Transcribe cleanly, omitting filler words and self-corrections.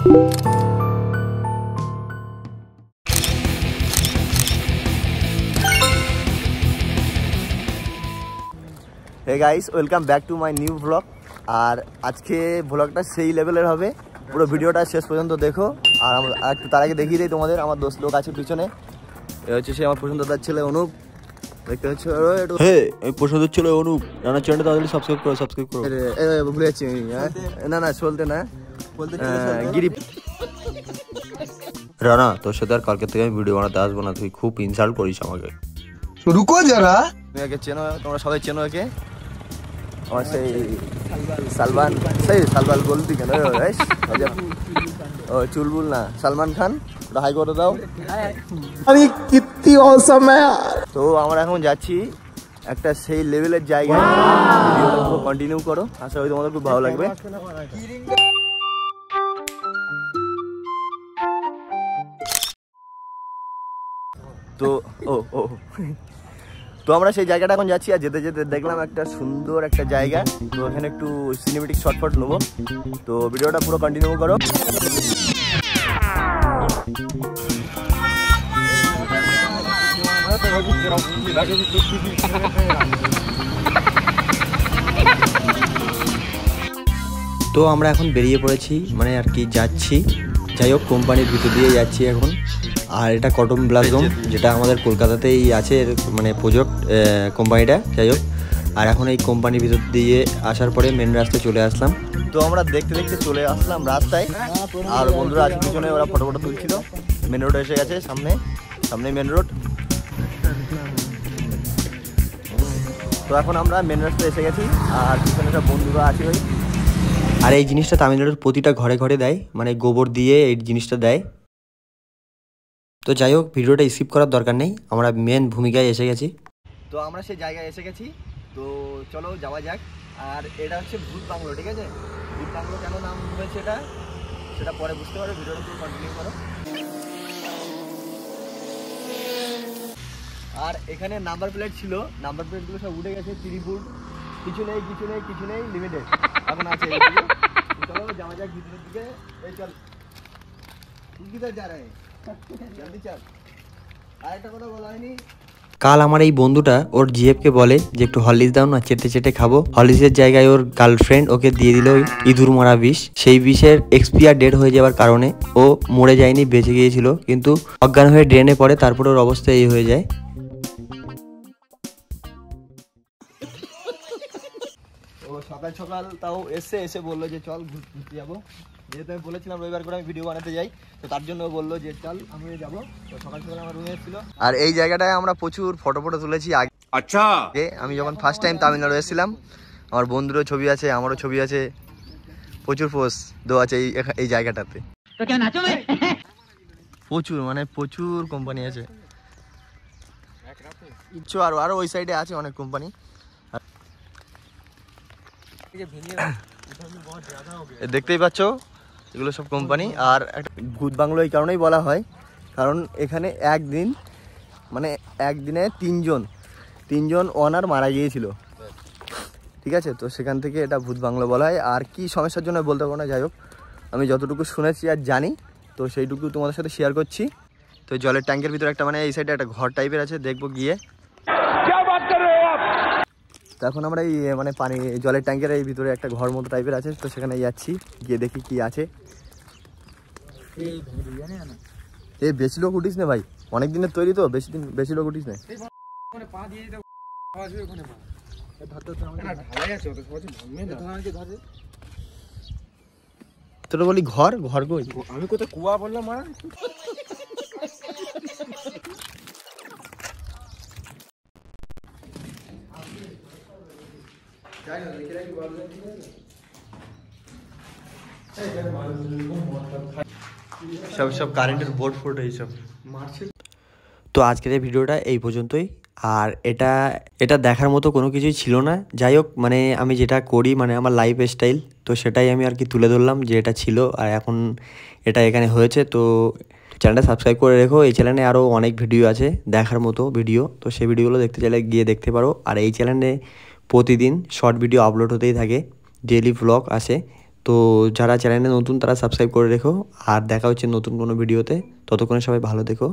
Hey guys, welcome back to my new blog. আর আজকে ব্লগটা সেই লেভেলের হবে, পুরো ভিডিওটা শেষ পর্যন্ত দেখো। আর একটু তার আগে দেখিয়ে দিই তোমাদের, আমার দোস্ত লোক আছে পিছনে। এ হচ্ছে সে আমার পছন্দের ছেলে অনুপ, দেখতে হচ্ছে। হ্যাঁ, আমি পছন্দের ছেলে অনুপ। নানা চ্যানেলটা তাড়াতাড়ি সাবস্ক্রাইব করো। ভুলে যাচ্ছি না চলতে না গিরি। রানা, তোর সাথে আর কালকে থেকে আমি ভিডিও বানাতে আসবো না, তুই খুব ইনসাল্ট করিস আমাকে। রুকো যারা, তুমি একে চেনো, তোমরা সবাই চেনো একে। আমার সেই সালমান, সেই সালমান বলতি কেন? ও চুলবুল না, সালমান খান, ওটা হাই করে দাও। আরে কিত্তি অসম হ্যায়। তো আমরা এখন যাচ্ছি একটা সেই লেভেলের জায়গায়, ভিডিওটা পুরো কন্টিনিউ করো, আশা করি তোমাদের খুব ভালো লাগবে। তো তো আমরা সেই জায়গাটা এখন যাচ্ছি, আর যেতে যেতে দেখলাম একটা সুন্দর একটা জায়গা। তো এখানে একটু সিনেমেটিক শর্টফট নেবো, তো ভিডিওটা পুরো কন্টিনিউ করো। তো আমরা এখন বেরিয়ে পড়েছি, মানে আর কি যাচ্ছি, যাই হোক কোম্পানির ভিতর দিয়ে যাচ্ছি এখন। আর এটা কটন ব্লাজম, যেটা আমাদের কলকাতাতেই আছে, মানে প্রজেক্ট কোম্পানিটা, যাই হোক। আর এখন এই কোম্পানির ভিতর দিয়ে আসার পরে মেন রাস্তায় চলে আসলাম। তো আমরা দেখতে দেখতে চলে আসলাম রাস্তায়, আর বন্ধুরা আছে পিছনে, ওরা ফটো তুলছিল। মেন রোড এসে গেছে, সামনে মেন রোড। তো এখন আমরা মেন রাস্তায় এসে গেছি, আর পিছনে সব বন্ধুরা আছে ওই। আর এই জিনিসটা তামিলনাড়ুর প্রতিটা ঘরে ঘরে দেয়, মানে গোবর দিয়ে এই জিনিসটা দেয়। তো যাই হোক, ভিডিওটা স্কিপ করার দরকার নেই, আমরা মেন ভূমিকায় এসে গেছি। তো আমরা সেই জায়গায় এসে গেছি, তো চলো যাওয়া যাক। আর এটা হচ্ছে ভূত বাংলো, ঠিক আছে? ভূত বাংলো কেন নাম হয়েছে সেটা পরে বুঝতে পারো, ভিডিওটা পুরো কন্টিনিউ করো। আর এখানে নাম্বার প্লেট ছিল, নাম্বার প্লেটগুলো সব উঠে গেছে, ত্রিপুর, কিছু নেই লিমিটেড এখন আছে। চলো যাওয়া যাক ভিতরের দিকে। এই চল, কিধর যা রে, জলদি চল। আর একটা কথা বলা হয়নি, কাল আমার এই বন্ধুটা ওর জিএফকে বলে যে একটু হরলিক্স দাও না, চেটে চেটে খাবো। হরলিক্সের জায়গায় ওর গার্লফ্রেন্ড ওকে দিয়ে দিল ইঁদুর মারা বিষ। সেই বিষের এক্সপায়ার ডেট হয়ে যাওয়ার কারণে ও মরে যায়নি, বেঁচে গিয়েছিল, কিন্তু অজ্ঞান হয়ে ড্রেনে পড়ে, তারপর ওর অবস্থা এই হয়ে যায়। ও সকাল সকাল তাও এসে বললো যে চল ঘুরতে যাবো, যেহেতু আমি বলেছিলাম রবিবার করে আমি ভিডিও বানাতে যাই, তো তার জন্য বললো যে চল আমি যাবো। তো সকাল সকাল আমার রুমে এসেছিল, আর এই জায়গাটায় আমরা প্রচুর ফটো তুলেছি আগে। আচ্ছা, আমি যখন ফার্স্ট টাইম তামিলনাড়ু এসেছিলাম, আমার বন্ধুরও ছবি আছে, আমারও ছবি আছে, প্রচুর পোস্ট দেওয়া আছে এই জায়গাটাতে। প্রচুর কোম্পানি আছে, আরো ওই সাইডে আছে অনেক কোম্পানি। দেখতেই পাচ্ছ, এগুলো সব কোম্পানি। আর একটা ভূত বাংলো এই কারণেই বলা হয়, কারণ এখানে একদিনে তিনজন ওনার মারা গিয়েছিল, ঠিক আছে? তো সেখান থেকে এটা ভূত বাংলো বলা হয়। আর কি সমস্যার জন্য বলতে পারবো না, যাই হোক আমি যতটুকু শুনেছি আর জানি, তো সেইটুকু তোমাদের সাথে শেয়ার করছি। তো জলের ট্যাঙ্কের ভিতরে একটা, এই সাইডে একটা ঘর টাইপের আছে, দেখবো গিয়ে। তো এখন আমরা এই পানি জলের ট্যাঙ্কের এই ভিতরে একটা ঘর মতো টাইপের আছে, তো সেখানে যাচ্ছি, গিয়ে দেখি কি আছে। এই বেশি লোক উঠিস না ভাই, অনেক দিনের তৈরি তো, বেশি লোক উঠিস না। তোরা বলি ঘর কই, আমি কোথায় কুয়া বললাম মারা। সব কারেন্টের বোর্ড এইসব। তো আজকের এই ভিডিওটা এই পর্যন্তই। আর এটা দেখার মতো কোনো কিছুই ছিল না, যাই হোক আমি যেটা করি, আমার লাইফ স্টাইল, তো সেটাই আমি আর কি তুলে ধরলাম, যে এটা ছিল আর এখন এটা এখানে হয়েছে। তো চ্যানেলটা সাবস্ক্রাইব করে রেখো, এই চ্যানেলে আরও অনেক ভিডিও আছে দেখার মতো ভিডিও, তো সেই ভিডিওগুলো দেখতে চাইলে গিয়ে দেখতে পারো। আর এই চ্যানেলে প্রতিদিন শর্ট ভিডিও আপলোড হতেই থাকে, ডেইলি ভ্লগ আসে, তো যারা চ্যানেলে নতুন তারা সাবস্ক্রাইব করে রেখো, আর দেখা হচ্ছে নতুন কোনো ভিডিওতে। ততক্ষণে সবাই ভালো থেকো।